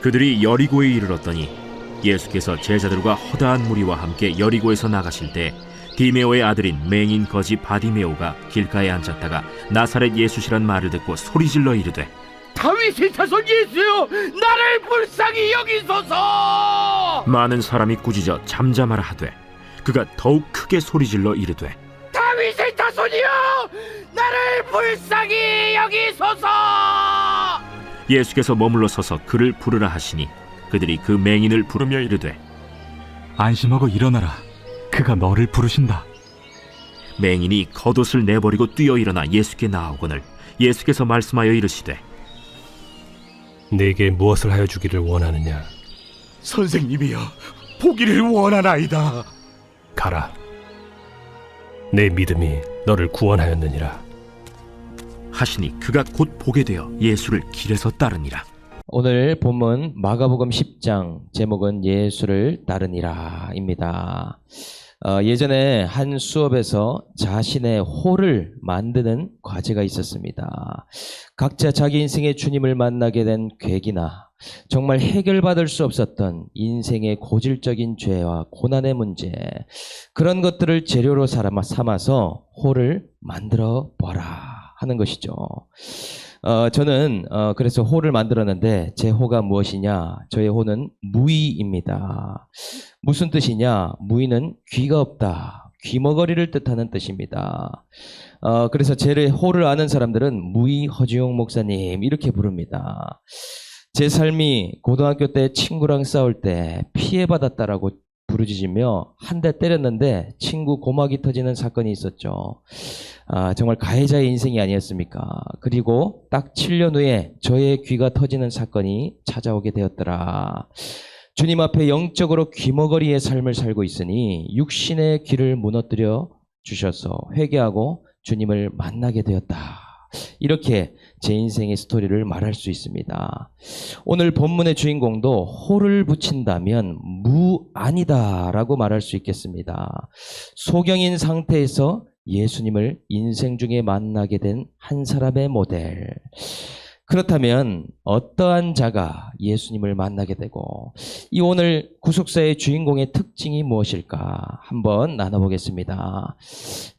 그들이 여리고에 이르렀더니 예수께서 제자들과 허다한 무리와 함께 여리고에서 나가실 때 디메오의 아들인 맹인 거지 바디메오가 길가에 앉았다가 나사렛 예수시란 말을 듣고 소리질러 이르되 다윗의 자손 예수여, 나를 불쌍히 여기소서. 많은 사람이 꾸짖어 잠잠하라 하되 그가 더욱 크게 소리질러 이르되 다윗의 자손이여, 나를 불쌍히 여기소서. 예수께서 머물러 서서 그를 부르라 하시니 그들이 그 맹인을 부르며 이르되 안심하고 일어나라. 그가 너를 부르신다. 맹인이 겉옷을 내버리고 뛰어 일어나 예수께 나아오거늘 예수께서 말씀하여 이르시되 네게 무엇을 하여 주기를 원하느냐? 선생님이여, 보기를 원하나이다. 가라. 내 믿음이 너를 구원하였느니라. 하시니 그가 곧 보게 되어 예수를 길에서 따르니라. 오늘 본문 마가복음 10장 제목은 예수를 따르니라입니다. 예전에 한 수업에서 자신의 호를 만드는 과제가 있었습니다. 각자 자기 인생의 주님을 만나게 된 계기나 정말 해결받을 수 없었던 인생의 고질적인 죄와 고난의 문제, 그런 것들을 재료로 삼아서 호를 만들어 보라 하는 것이죠. 저는 그래서 호를 만들었는데 제 호가 무엇이냐? 저의 호는 무의입니다. 무슨 뜻이냐? 무의는 귀가 없다, 귀머거리를 뜻하는 뜻입니다. 그래서 제 호를 아는 사람들은 무의 허지용 목사님 이렇게 부릅니다. 제 삶이 고등학교 때 친구랑 싸울 때 피해받았다라고 부르짖으며 한 대 때렸는데 친구 고막이 터지는 사건이 있었죠. 정말 가해자의 인생이 아니었습니까? 그리고 딱 7년 후에 저의 귀가 터지는 사건이 찾아오게 되었더라. 주님 앞에 영적으로 귀머거리의 삶을 살고 있으니 육신의 귀를 무너뜨려 주셔서 회개하고 주님을 만나게 되었다. 이렇게 제 인생의 스토리를 말할 수 있습니다. 오늘 본문의 주인공도 호를 붙인다면 무아니다라고 말할 수 있겠습니다. 소경인 상태에서 예수님을 인생 중에 만나게 된 한 사람의 모델. 그렇다면 어떠한 자가 예수님을 만나게 되고 이 오늘 구속사의 주인공의 특징이 무엇일까 한번 나눠보겠습니다.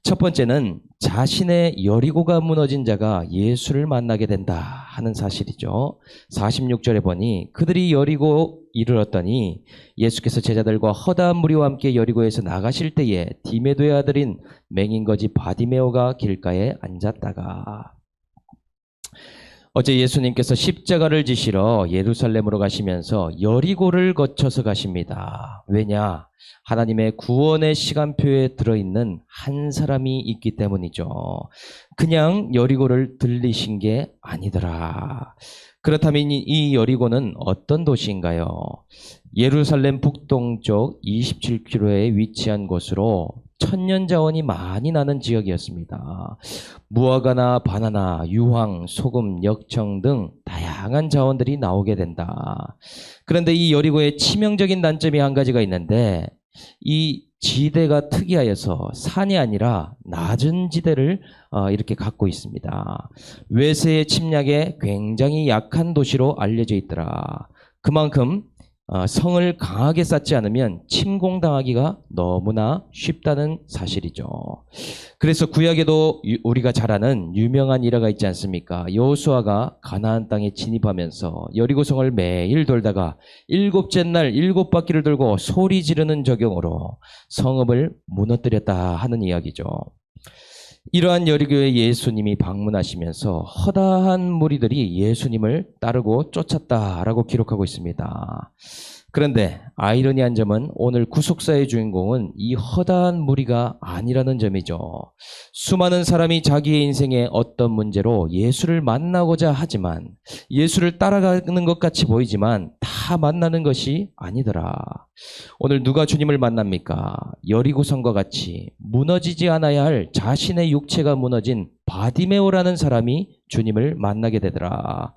첫 번째는 자신의 여리고가 무너진 자가 예수를 만나게 된다 하는 사실이죠. 46절에 보니 그들이 여리고 이르렀더니 예수께서 제자들과 허다한 무리와 함께 여리고에서 나가실 때에 디메도의 아들인 맹인거지 바디메오가 길가에 앉았다가. 어제 예수님께서 십자가를 지시러 예루살렘으로 가시면서 여리고를 거쳐서 가십니다. 왜냐? 하나님의 구원의 시간표에 들어있는 한 사람이 있기 때문이죠. 그냥 여리고를 들리신 게 아니더라. 그렇다면 이 여리고는 어떤 도시인가요? 예루살렘 북동쪽 27km에 위치한 곳으로 천년 자원이 많이 나는 지역이었습니다. 무화과나 바나나, 유황, 소금, 역청 등 다양한 자원들이 나오게 된다. 그런데 이 여리고의 치명적인 단점이 한 가지가 있는데 이 지대가 특이하여서 산이 아니라 낮은 지대를 이렇게 갖고 있습니다. 외세의 침략에 굉장히 약한 도시로 알려져 있더라. 그만큼 성을 강하게 쌓지 않으면 침공당하기가 너무나 쉽다는 사실이죠. 그래서 구약에도 우리가 잘 아는 유명한 일화가 있지 않습니까? 여호수아가 가나안 땅에 진입하면서 여리고성을 매일 돌다가 7째 날 7바퀴를 돌고 소리 지르는 적용으로 성읍을 무너뜨렸다 하는 이야기죠. 이러한 여리고에 예수님이 방문하시면서 허다한 무리들이 예수님을 따르고 쫓았다라고 기록하고 있습니다. 그런데 아이러니한 점은 오늘 구속사의 주인공은 이 허다한 무리가 아니라는 점이죠. 수많은 사람이 자기의 인생에 어떤 문제로 예수를 만나고자 하지만 예수를 따라가는 것 같이 보이지만 다 만나는 것이 아니더라. 오늘 누가 주님을 만납니까? 여리고성과 같이 무너지지 않아야 할 자신의 육체가 무너진 바디메오라는 사람이 주님을 만나게 되더라.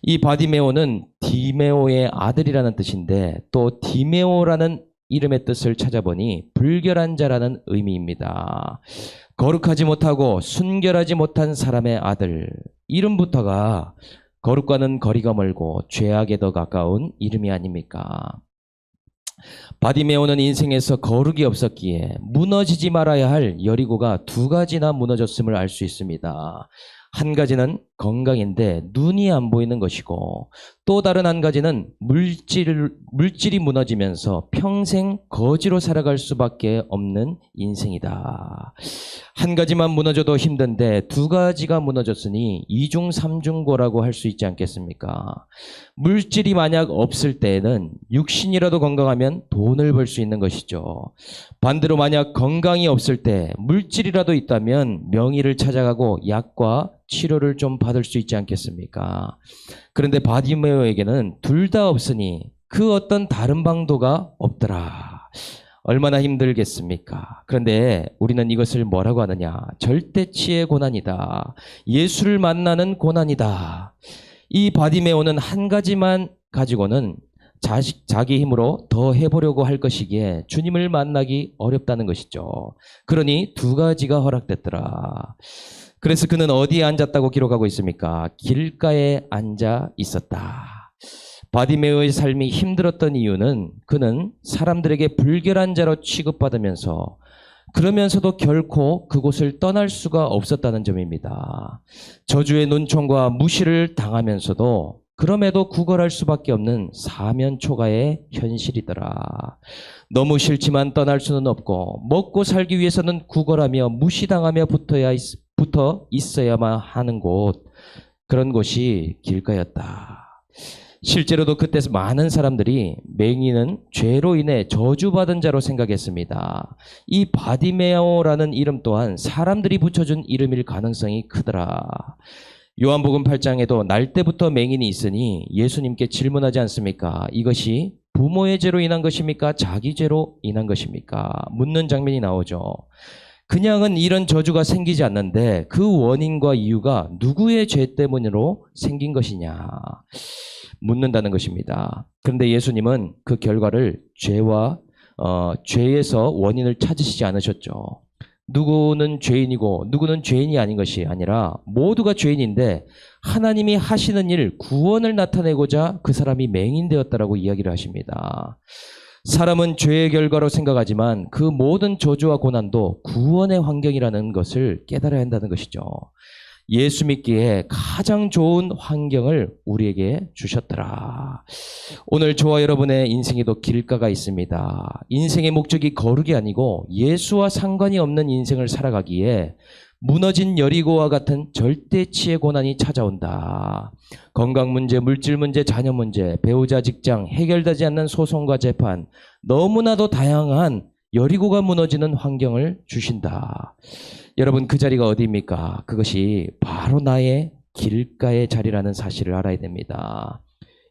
이 바디메오는 디메오의 아들이라는 뜻인데 또 디메오라는 이름의 뜻을 찾아보니 불결한 자라는 의미입니다. 거룩하지 못하고 순결하지 못한 사람의 아들. 이름부터가 거룩과는 거리가 멀고 죄악에 더 가까운 이름이 아닙니까? 바디메오는 인생에서 거룩이 없었기에 무너지지 말아야 할 여리고가 두 가지나 무너졌음을 알 수 있습니다. 한 가지는 건강인데 눈이 안 보이는 것이고, 또 다른 한 가지는 물질이 무너지면서 평생 거지로 살아갈 수밖에 없는 인생이다. 한 가지만 무너져도 힘든데 두 가지가 무너졌으니 이중 삼중고라고 할 수 있지 않겠습니까? 물질이 만약 없을 때에는 육신이라도 건강하면 돈을 벌 수 있는 것이죠. 반대로 만약 건강이 없을 때 물질이라도 있다면 명의를 찾아가고 약과 치료를 좀 받을 수 있지 않겠습니까? 그런데 바디메오에게는 둘 다 없으니 그 어떤 다른 방도가 없더라. 얼마나 힘들겠습니까? 그런데 우리는 이것을 뭐라고 하느냐? 절대치의 고난이다. 예수를 만나는 고난이다. 이 바디메오는 한 가지만 가지고는 자기 힘으로 더 해보려고 할 것이기에 주님을 만나기 어렵다는 것이죠. 그러니 두 가지가 허락됐더라. 그래서 그는 어디에 앉았다고 기록하고 있습니까? 길가에 앉아 있었다. 바디메오의 삶이 힘들었던 이유는 그는 사람들에게 불결한 자로 취급받으면서 그러면서도 결코 그곳을 떠날 수가 없었다는 점입니다. 저주의 눈총과 무시를 당하면서도 그럼에도 구걸할 수밖에 없는 사면초가의 현실이더라. 너무 싫지만 떠날 수는 없고 먹고 살기 위해서는 구걸하며 무시당하며 붙어 있어야만 하는 곳, 그런 곳이 길가였다. 실제로도 그때 많은 사람들이 맹인은 죄로 인해 저주받은 자로 생각했습니다. 이 바디메오라는 이름 또한 사람들이 붙여준 이름일 가능성이 크더라. 요한복음 8장에도 날 때부터 맹인이 있으니 예수님께 질문하지 않습니까? 이것이 부모의 죄로 인한 것입니까? 자기 죄로 인한 것입니까? 묻는 장면이 나오죠. 그냥은 이런 저주가 생기지 않는데 그 원인과 이유가 누구의 죄 때문으로 생긴 것이냐 묻는다는 것입니다. 그런데 예수님은 그 결과를 죄에서 원인을 찾으시지 않으셨죠. 누구는 죄인이고 누구는 죄인이 아닌 것이 아니라 모두가 죄인인데 하나님이 하시는 일, 구원을 나타내고자 그 사람이 맹인되었다라고 이야기를 하십니다. 사람은 죄의 결과로 생각하지만 그 모든 저주와 고난도 구원의 환경이라는 것을 깨달아야 한다는 것이죠. 예수 믿기에 가장 좋은 환경을 우리에게 주셨더라. 오늘 저와 여러분의 인생에도 길가가 있습니다. 인생의 목적이 거룩이 아니고 예수와 상관이 없는 인생을 살아가기에 무너진 여리고와 같은 절대치의 고난이 찾아온다. 건강 문제, 물질 문제, 자녀 문제, 배우자, 직장, 해결되지 않는 소송과 재판, 너무나도 다양한 여리고가 무너지는 환경을 주신다. 여러분, 그 자리가 어디입니까? 그것이 바로 나의 길가의 자리라는 사실을 알아야 됩니다.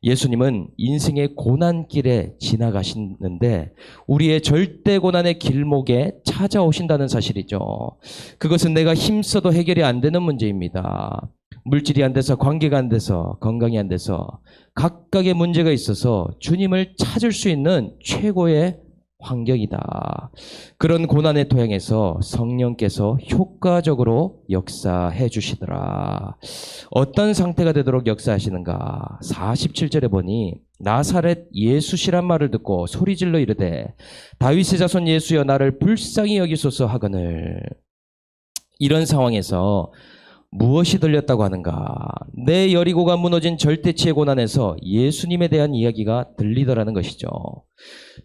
예수님은 인생의 고난길에 지나가시는데 우리의 절대 고난의 길목에 찾아오신다는 사실이죠. 그것은 내가 힘써도 해결이 안 되는 문제입니다. 물질이 안 돼서, 관계가 안 돼서, 건강이 안 돼서 각각의 문제가 있어서 주님을 찾을 수 있는 최고의 환경이다. 그런 고난의 토양에서 성령께서 효과적으로 역사해 주시더라. 어떤 상태가 되도록 역사하시는가? 47절에 보니 나사렛 예수시란 말을 듣고 소리질러 이르되 다윗의 자손 예수여 나를 불쌍히 여기소서 하거늘. 이런 상황에서 무엇이 들렸다고 하는가? 내 여리고가 무너진 절대치의 고난에서 예수님에 대한 이야기가 들리더라는 것이죠.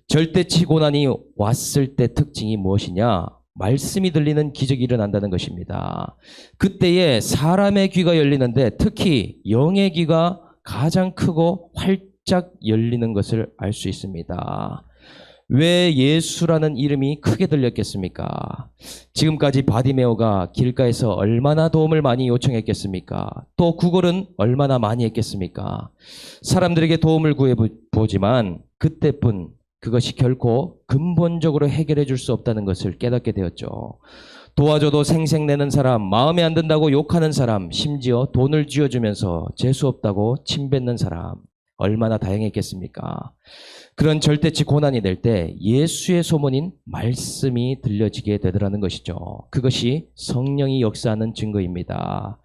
절대치 고난이 왔을 때 특징이 무엇이냐? 말씀이 들리는 기적이 일어난다는 것입니다. 그때에 사람의 귀가 열리는데 특히 영의 귀가 가장 크고 활짝 열리는 것을 알 수 있습니다. 왜 예수라는 이름이 크게 들렸겠습니까? 지금까지 바디메오가 길가에서 얼마나 도움을 많이 요청했겠습니까? 또 구걸은 얼마나 많이 했겠습니까? 사람들에게 도움을 구해보지만 그때뿐 그것이 결코 근본적으로 해결해 줄 수 없다는 것을 깨닫게 되었죠. 도와줘도 생색내는 사람, 마음에 안 든다고 욕하는 사람, 심지어 돈을 쥐어주면서 재수 없다고 침뱉는 사람, 얼마나 다양했겠습니까? 그런 절대치 고난이 될 때 예수의 소문인 말씀이 들려지게 되더라는 것이죠. 그것이 성령이 역사하는 증거입니다.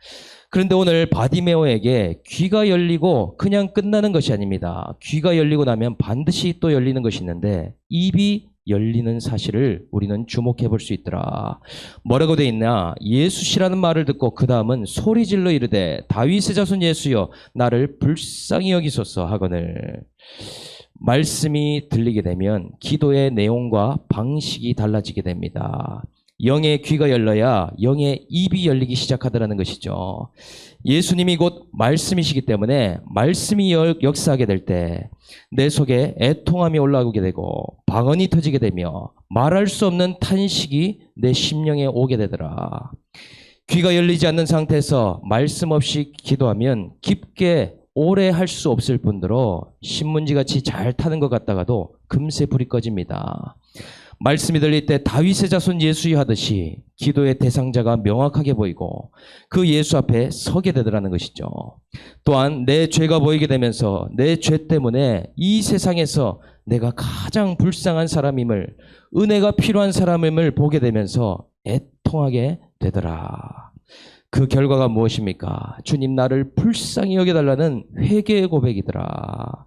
그런데 오늘 바디메오에게 귀가 열리고 그냥 끝나는 것이 아닙니다. 귀가 열리고 나면 반드시 또 열리는 것이 있는데 입이 열리는 사실을 우리는 주목해 볼 수 있더라. 뭐라고 돼 있나? 예수시라는 말을 듣고 그 다음은 소리질러 이르되 다윗의 자손 예수여 나를 불쌍히 여기소서 하거늘. 말씀이 들리게 되면 기도의 내용과 방식이 달라지게 됩니다. 영의 귀가 열려야 영의 입이 열리기 시작하더라는 것이죠. 예수님이 곧 말씀이시기 때문에 말씀이 역사하게 될 때 내 속에 애통함이 올라오게 되고 방언이 터지게 되며 말할 수 없는 탄식이 내 심령에 오게 되더라. 귀가 열리지 않는 상태에서 말씀 없이 기도하면 깊게 오래 할 수 없을 뿐더러 신문지같이 잘 타는 것 같다가도 금세 불이 꺼집니다. 말씀이 들릴 때 다윗의 자손 예수여 하듯이 기도의 대상자가 명확하게 보이고 그 예수 앞에 서게 되더라는 것이죠. 또한 내 죄가 보이게 되면서 내 죄 때문에 이 세상에서 내가 가장 불쌍한 사람임을, 은혜가 필요한 사람임을 보게 되면서 애통하게 되더라. 그 결과가 무엇입니까? 주님 나를 불쌍히 여겨달라는 회개의 고백이더라.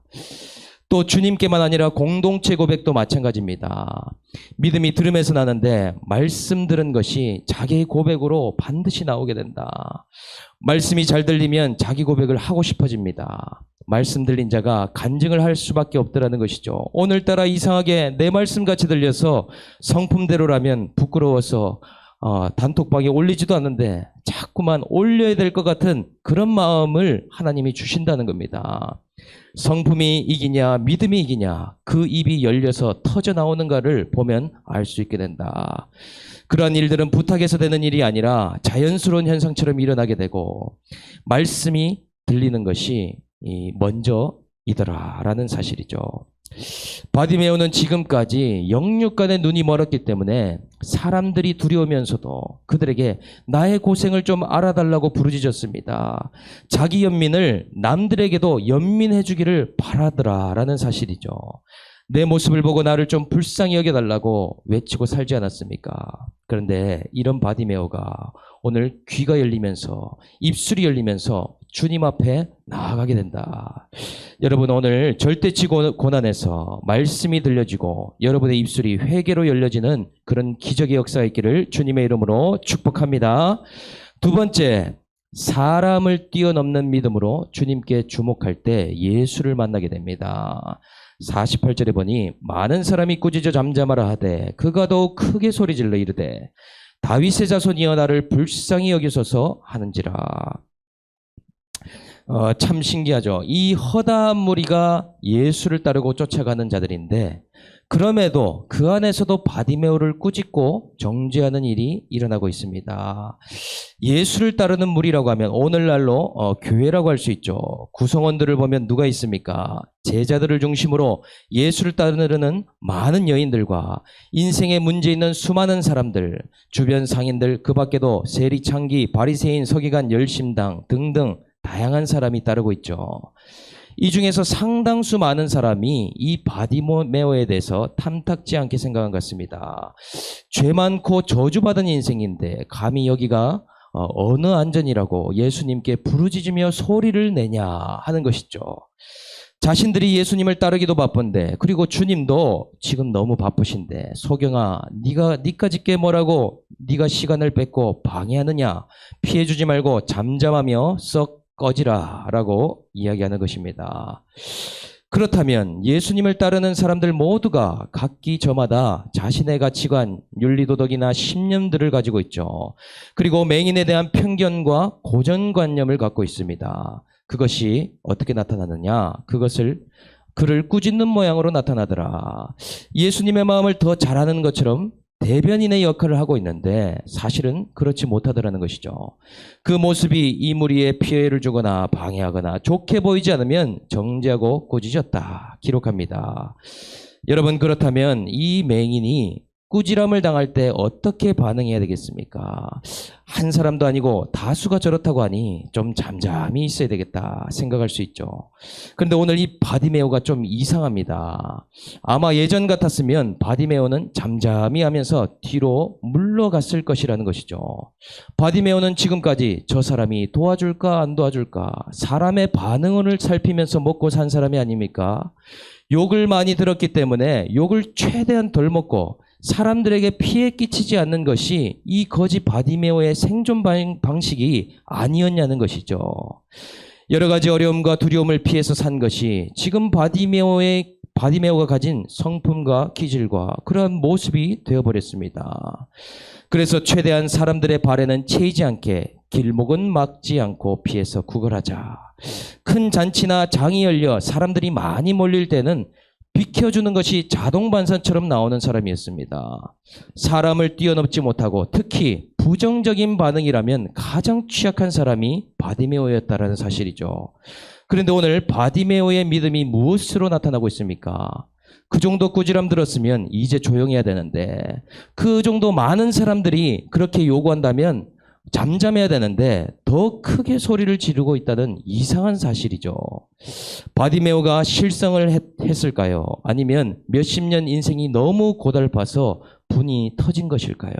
또 주님께만 아니라 공동체 고백도 마찬가지입니다. 믿음이 들음에서 나는데 말씀 들은 것이 자기의 고백으로 반드시 나오게 된다. 말씀이 잘 들리면 자기 고백을 하고 싶어집니다. 말씀 들린 자가 간증을 할 수밖에 없더라는 것이죠. 오늘따라 이상하게 내 말씀같이 들려서 성품대로라면 부끄러워서 단톡방에 올리지도 않는데 자꾸만 올려야 될 것 같은 그런 마음을 하나님이 주신다는 겁니다. 성품이 이기냐 믿음이 이기냐 그 입이 열려서 터져 나오는가를 보면 알 수 있게 된다. 그러한 일들은 부탁해서 되는 일이 아니라 자연스러운 현상처럼 일어나게 되고 말씀이 들리는 것이 먼저이더라라는 사실이죠. 바디메오는 지금까지 영육간의 눈이 멀었기 때문에 사람들이 두려우면서도 그들에게 나의 고생을 좀 알아달라고 부르짖었습니다. 자기 연민을 남들에게도 연민해 주기를 바라더라라는 사실이죠. 내 모습을 보고 나를 좀 불쌍히 여겨달라고 외치고 살지 않았습니까? 그런데 이런 바디메오가 오늘 귀가 열리면서 입술이 열리면서 주님 앞에 나아가게 된다. 여러분 오늘 절대치 고난에서 말씀이 들려지고 여러분의 입술이 회개로 열려지는 그런 기적의 역사가 있기를 주님의 이름으로 축복합니다. 두 번째, 사람을 뛰어넘는 믿음으로 주님께 주목할 때 예수를 만나게 됩니다. 48절에 보니 많은 사람이 꾸짖어 잠잠하라 하되 그가 더욱 크게 소리질러 이르되 다윗의 자손이여 나를 불쌍히 여기소서 하는지라. 참 신기하죠. 이 허다한 무리가 예수를 따르고 쫓아가는 자들인데 그럼에도 그 안에서도 바디메오를 꾸짖고 정죄하는 일이 일어나고 있습니다. 예수를 따르는 무리라고 하면 오늘날로 교회라고 할 수 있죠. 구성원들을 보면 누가 있습니까? 제자들을 중심으로 예수를 따르는 많은 여인들과 인생에 문제 있는 수많은 사람들, 주변 상인들, 그 밖에도 세리, 창기, 바리새인, 서기관, 열심당 등등 다양한 사람이 따르고 있죠. 이 중에서 상당수 많은 사람이 이 바디메오에 대해서 탐탁지 않게 생각한 것 같습니다. 죄 많고 저주받은 인생인데 감히 여기가 어느 안전이라고 예수님께 부르짖으며 소리를 내냐 하는 것이죠. 자신들이 예수님을 따르기도 바쁜데 그리고 주님도 지금 너무 바쁘신데 소경아 니까짓 게 뭐라고 네가 시간을 뺏고 방해하느냐 피해주지 말고 잠잠하며 썩 꺼지라 라고 이야기하는 것입니다. 그렇다면 예수님을 따르는 사람들 모두가 각기 저마다 자신의 가치관, 윤리도덕이나 신념들을 가지고 있죠. 그리고 맹인에 대한 편견과 고정관념을 갖고 있습니다. 그것이 어떻게 나타나느냐? 그를 꾸짖는 모양으로 나타나더라. 예수님의 마음을 더 잘 아는 것처럼 대변인의 역할을 하고 있는데 사실은 그렇지 못하더라는 것이죠. 그 모습이 이 무리에 피해를 주거나 방해하거나 좋게 보이지 않으면 정죄하고 꾸짖었다 기록합니다. 여러분 그렇다면 이 맹인이 꾸지람을 당할 때 어떻게 반응해야 되겠습니까? 한 사람도 아니고 다수가 저렇다고 하니 좀 잠잠히 있어야 되겠다 생각할 수 있죠. 그런데 오늘 이 바디메오가 좀 이상합니다. 아마 예전 같았으면 바디메오는 잠잠히 하면서 뒤로 물러갔을 것이라는 것이죠. 바디메오는 지금까지 저 사람이 도와줄까 안 도와줄까 사람의 반응을 살피면서 먹고 산 사람이 아닙니까? 욕을 많이 들었기 때문에 욕을 최대한 덜 먹고 사람들에게 피해 끼치지 않는 것이 이 거지 바디메오의 생존 방식이 아니었냐는 것이죠. 여러 가지 어려움과 두려움을 피해서 산 것이 지금 바디메오가 가진 성품과 기질과 그러한 모습이 되어버렸습니다. 그래서 최대한 사람들의 발에는 채이지 않게 길목은 막지 않고 피해서 구걸하자. 큰 잔치나 장이 열려 사람들이 많이 몰릴 때는 비켜주는 것이 자동반사처럼 나오는 사람이었습니다. 사람을 뛰어넘지 못하고 특히 부정적인 반응이라면 가장 취약한 사람이 바디메오였다는 사실이죠. 그런데 오늘 바디메오의 믿음이 무엇으로 나타나고 있습니까? 그 정도 꾸지람 들었으면 이제 조용해야 되는데 그 정도 많은 사람들이 그렇게 요구한다면 잠잠해야 되는데 더 크게 소리를 지르고 있다는 이상한 사실이죠. 바디메오가 실성을 했을까요? 아니면 몇십 년 인생이 너무 고달파서 분이 터진 것일까요?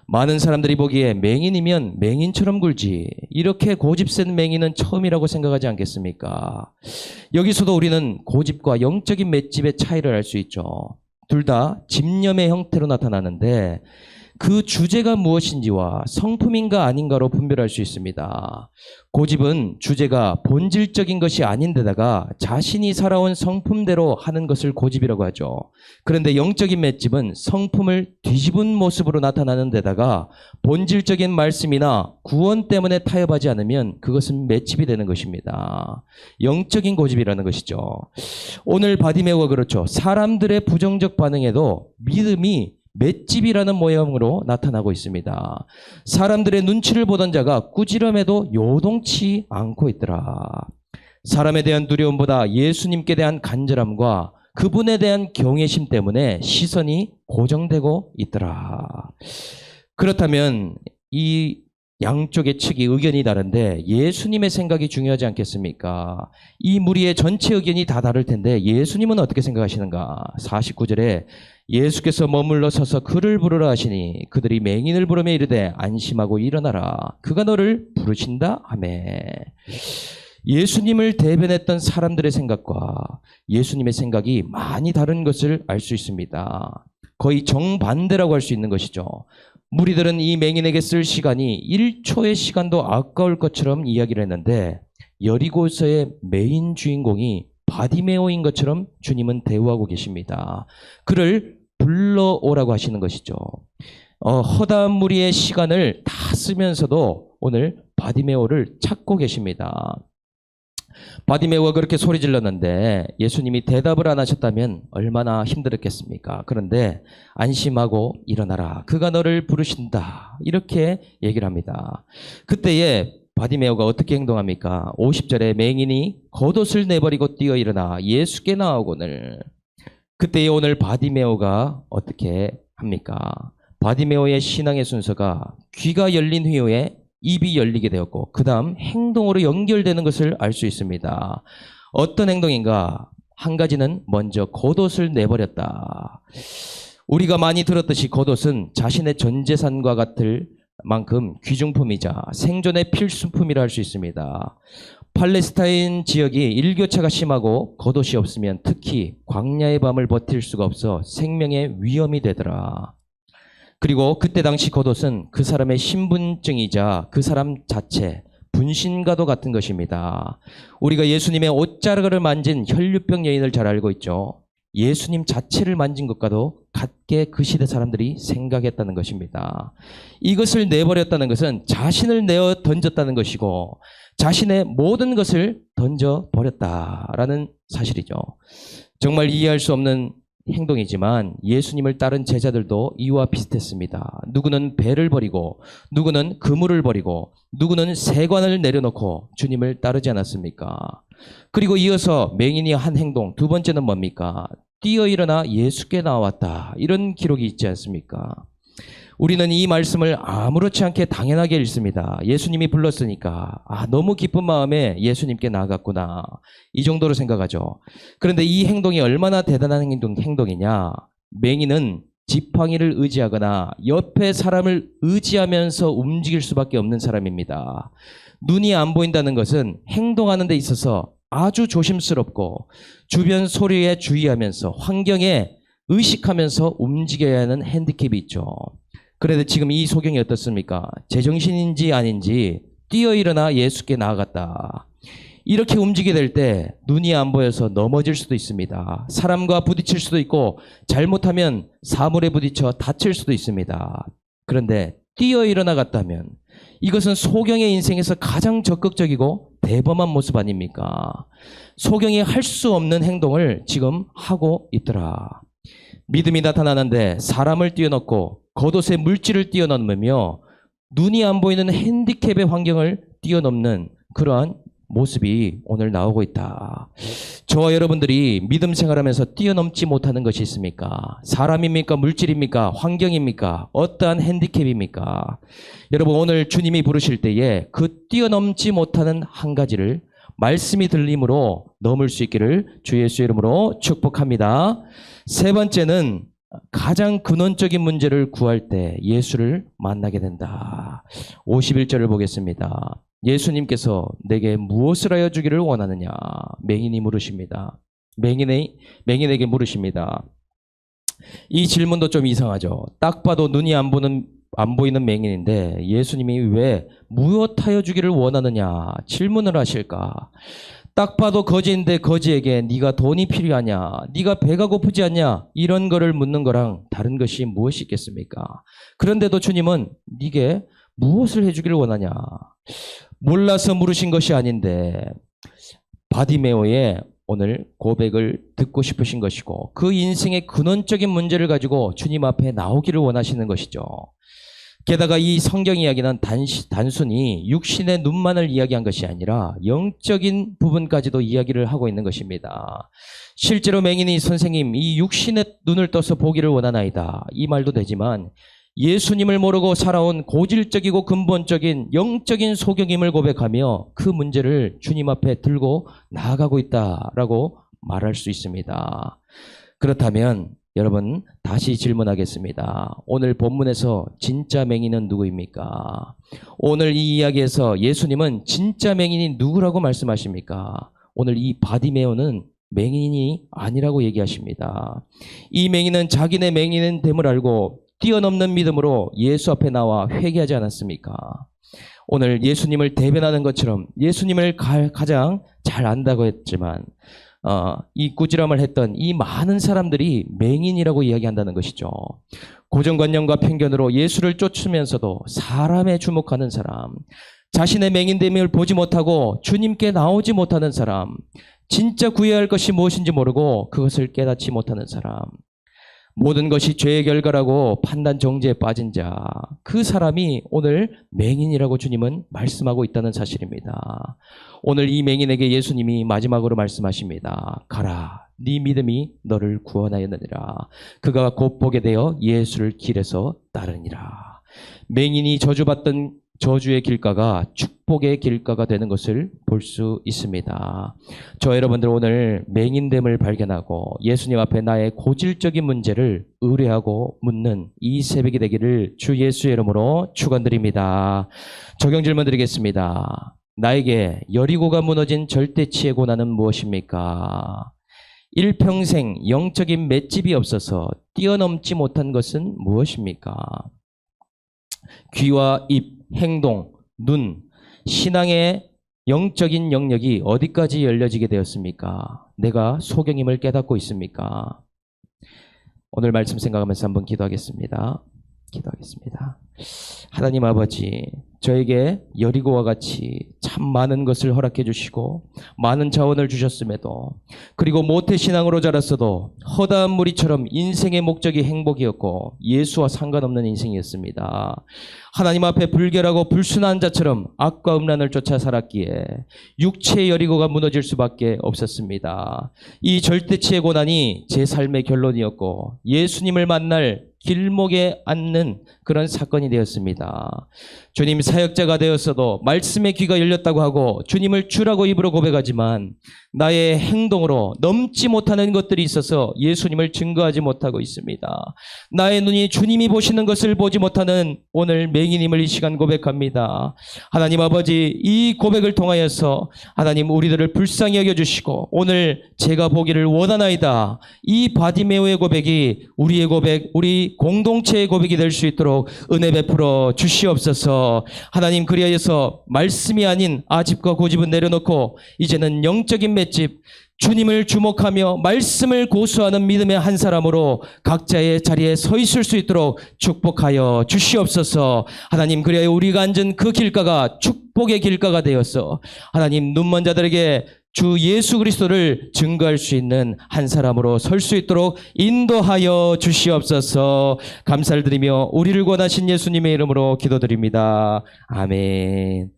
많은 사람들이 보기에 맹인이면 맹인처럼 굴지 이렇게 고집센 맹인은 처음이라고 생각하지 않겠습니까? 여기서도 우리는 고집과 영적인 맷집의 차이를 알 수 있죠. 둘 다 집념의 형태로 나타나는데 그 주제가 무엇인지와 성품인가 아닌가로 분별할 수 있습니다. 고집은 주제가 본질적인 것이 아닌데다가 자신이 살아온 성품대로 하는 것을 고집이라고 하죠. 그런데 영적인 맷집은 성품을 뒤집은 모습으로 나타나는 데다가 본질적인 말씀이나 구원 때문에 타협하지 않으면 그것은 맷집이 되는 것입니다. 영적인 고집이라는 것이죠. 오늘 바디메오가 그렇죠. 사람들의 부정적 반응에도 믿음이 맷집이라는 모양으로 나타나고 있습니다. 사람들의 눈치를 보던 자가 꾸지람에도 요동치 않고 있더라. 사람에 대한 두려움보다 예수님께 대한 간절함과 그분에 대한 경외심 때문에 시선이 고정되고 있더라. 그렇다면 이 양쪽의 측이 의견이 다른데 예수님의 생각이 중요하지 않겠습니까? 이 무리의 전체 의견이 다 다를 텐데 예수님은 어떻게 생각하시는가? 49절에 예수께서 머물러 서서 그를 부르라 하시니 그들이 맹인을 부르며 이르되 안심하고 일어나라. 그가 너를 부르신다 하매. 예수님을 대변했던 사람들의 생각과 예수님의 생각이 많이 다른 것을 알 수 있습니다. 거의 정반대라고 할 수 있는 것이죠. 무리들은 이 맹인에게 쓸 시간이 1초의 시간도 아까울 것처럼 이야기를 했는데 여리고서의 메인 주인공이 바디메오인 것처럼 주님은 대우하고 계십니다. 그를 불러오라고 하시는 것이죠. 허다한 무리의 시간을 다 쓰면서도 오늘 바디메오를 찾고 계십니다. 바디메오가 그렇게 소리 질렀는데 예수님이 대답을 안 하셨다면 얼마나 힘들었겠습니까? 그런데 안심하고 일어나라. 그가 너를 부르신다. 이렇게 얘기를 합니다. 그때에 바디메오가 어떻게 행동합니까? 50절에 맹인이 겉옷을 내버리고 뛰어 일어나 예수께 나아오거늘. 그때에 오늘 바디메오가 어떻게 합니까? 바디메오의 신앙의 순서가 귀가 열린 후에 입이 열리게 되었고 그 다음 행동으로 연결되는 것을 알 수 있습니다. 어떤 행동인가? 한 가지는 먼저 겉옷을 내버렸다. 우리가 많이 들었듯이 겉옷은 자신의 전 재산과 같을 만큼 귀중품이자 생존의 필수품이라 할 수 있습니다. 팔레스타인 지역이 일교차가 심하고 겉옷이 없으면 특히 광야의 밤을 버틸 수가 없어 생명의 위험이 되더라. 그리고 그때 당시 겉옷은 그 사람의 신분증이자 그 사람 자체, 분신과도 같은 것입니다. 우리가 예수님의 옷자락을 만진 혈류병 여인을 잘 알고 있죠. 예수님 자체를 만진 것과도 같게 그 시대 사람들이 생각했다는 것입니다. 이것을 내버렸다는 것은 자신을 내어 던졌다는 것이고 자신의 모든 것을 던져버렸다라는 사실이죠. 정말 이해할 수 없는 행동이지만 예수님을 따른 제자들도 이와 비슷했습니다. 누구는 배를 버리고 누구는 그물을 버리고 누구는 세관을 내려놓고 주님을 따르지 않았습니까? 그리고 이어서 맹인이 한 행동, 두 번째는 뭡니까? 뛰어 일어나 예수께 나왔다. 이런 기록이 있지 않습니까? 우리는 이 말씀을 아무렇지 않게 당연하게 읽습니다. 예수님이 불렀으니까 너무 기쁜 마음에 예수님께 나아갔구나. 이 정도로 생각하죠. 그런데 이 행동이 얼마나 대단한 행동이냐. 맹인은 지팡이를 의지하거나 옆에 사람을 의지하면서 움직일 수밖에 없는 사람입니다. 눈이 안 보인다는 것은 행동하는 데 있어서 아주 조심스럽고 주변 소리에 주의하면서 환경에 의식하면서 움직여야 하는 핸디캡이 있죠. 그런데 지금 이 소경이 어떻습니까? 제정신인지 아닌지 뛰어 일어나 예수께 나아갔다. 이렇게 움직이게 될 때 눈이 안 보여서 넘어질 수도 있습니다. 사람과 부딪힐 수도 있고 잘못하면 사물에 부딪혀 다칠 수도 있습니다. 그런데 뛰어 일어나갔다면 이것은 소경의 인생에서 가장 적극적이고 대범한 모습 아닙니까? 소경이 할 수 없는 행동을 지금 하고 있더라. 믿음이 나타나는데 사람을 뛰어넘고 겉옷에 물질을 뛰어넘으며 눈이 안 보이는 핸디캡의 환경을 뛰어넘는 그러한 모습이 오늘 나오고 있다. 저와 여러분들이 믿음 생활하면서 뛰어넘지 못하는 것이 있습니까? 사람입니까? 물질입니까? 환경입니까? 어떠한 핸디캡입니까? 여러분 오늘 주님이 부르실 때에 그 뛰어넘지 못하는 한 가지를 말씀이 들림으로 넘을 수 있기를 주 예수의 이름으로 축복합니다. 세 번째는 가장 근원적인 문제를 구할 때 예수를 만나게 된다. 51절을 보겠습니다. 예수님께서 내게 무엇을 하여 주기를 원하느냐? 맹인이 물으십니다. 맹인에게 물으십니다. 이 질문도 좀 이상하죠. 딱 봐도 눈이 안 보이는 맹인인데 예수님이 왜 무엇 하여 주기를 원하느냐 질문을 하실까? 딱 봐도 거지인데 거지에게 네가 돈이 필요하냐? 네가 배가 고프지 않냐? 이런 거를 묻는 거랑 다른 것이 무엇이 있겠습니까? 그런데도 주님은 네게 무엇을 해주기를 원하냐? 몰라서 물으신 것이 아닌데 바디메오의 오늘 고백을 듣고 싶으신 것이고 그 인생의 근원적인 문제를 가지고 주님 앞에 나오기를 원하시는 것이죠. 게다가 이 성경 이야기는 단순히 육신의 눈만을 이야기한 것이 아니라 영적인 부분까지도 이야기를 하고 있는 것입니다. 실제로 맹인이 선생님 이 육신의 눈을 떠서 보기를 원하나이다. 이 말도 되지만 예수님을 모르고 살아온 고질적이고 근본적인 영적인 소경임을 고백하며 그 문제를 주님 앞에 들고 나아가고 있다라고 말할 수 있습니다. 그렇다면 여러분 다시 질문하겠습니다. 오늘 본문에서 진짜 맹인은 누구입니까? 오늘 이 이야기에서 예수님은 진짜 맹인이 누구라고 말씀하십니까? 오늘 이 바디메오는 맹인이 아니라고 얘기하십니다. 이 맹인은 자기네 맹인은 됨을 알고 뛰어넘는 믿음으로 예수 앞에 나와 회개하지 않았습니까? 오늘 예수님을 대변하는 것처럼 예수님을 가장 잘 안다고 했지만 이 꾸지람을 했던 이 많은 사람들이 맹인이라고 이야기한다는 것이죠. 고정관념과 편견으로 예수를 쫓으면서도 사람에 주목하는 사람, 자신의 맹인됨을 보지 못하고 주님께 나오지 못하는 사람, 진짜 구해야 할 것이 무엇인지 모르고 그것을 깨닫지 못하는 사람, 모든 것이 죄의 결과라고 판단 정죄에 빠진 자, 그 사람이 오늘 맹인이라고 주님은 말씀하고 있다는 사실입니다. 오늘 이 맹인에게 예수님이 마지막으로 말씀하십니다. 가라, 네 믿음이 너를 구원하였느니라. 그가 곧 보게 되어 예수를 길에서 따르니라. 맹인이 저주받던 저주의 길가가 축복의 길가가 되는 것을 볼 수 있습니다. 저 여러분들 오늘 맹인됨을 발견하고 예수님 앞에 나의 고질적인 문제를 의뢰하고 묻는 이 새벽이 되기를 주 예수의 이름으로 축원드립니다. 적용 질문 드리겠습니다. 나에게 여리고가 무너진 절대치의 고난은 무엇입니까? 일평생 영적인 맷집이 없어서 뛰어넘지 못한 것은 무엇입니까? 귀와 입, 행동, 눈, 신앙의 영적인 영역이 어디까지 열려지게 되었습니까? 내가 소경임을 깨닫고 있습니까? 오늘 말씀 생각하면서 한번 기도하겠습니다. 기도하겠습니다. 하나님 아버지, 저에게 여리고와 같이 참 많은 것을 허락해 주시고 많은 자원을 주셨음에도, 그리고 모태신앙으로 자랐어도 허다한 무리처럼 인생의 목적이 행복이었고 예수와 상관없는 인생이었습니다. 하나님 앞에 불결하고 불순한 자처럼 악과 음란을 쫓아 살았기에 육체의 여리고가 무너질 수밖에 없었습니다. 이 절대치의 고난이 제 삶의 결론이었고 예수님을 만날 길목에 앉는 그런 사건이 되었습니다. 주님, 사역자가 되었어도 말씀의 귀가 열렸다고 하고 주님을 주라고 입으로 고백하지만 나의 행동으로 넘지 못하는 것들이 있어서 예수님을 증거하지 못하고 있습니다. 나의 눈이 주님이 보시는 것을 보지 못하는 오늘 맹인임을 이 시간 고백합니다. 하나님 아버지, 이 고백을 통하여서 하나님 우리들을 불쌍히 여겨주시고 오늘 제가 보기를 원하나이다, 이 바디메오의 고백이 우리의 고백, 우리 공동체의 고백이 될 수 있도록 은혜 베풀어 주시옵소서. 하나님, 그리하여서 말씀이 아닌 아집과 고집은 내려놓고 이제는 영적인 맷집, 주님을 주목하며 말씀을 고수하는 믿음의 한 사람으로 각자의 자리에 서 있을 수 있도록 축복하여 주시옵소서. 하나님, 그리하여 우리가 앉은 그 길가가 축복의 길가가 되어서 하나님, 눈먼 자들에게 주 예수 그리스도를 증거할 수 있는 한 사람으로 설 수 있도록 인도하여 주시옵소서. 감사를 드리며 우리를 권하신 예수님의 이름으로 기도드립니다. 아멘.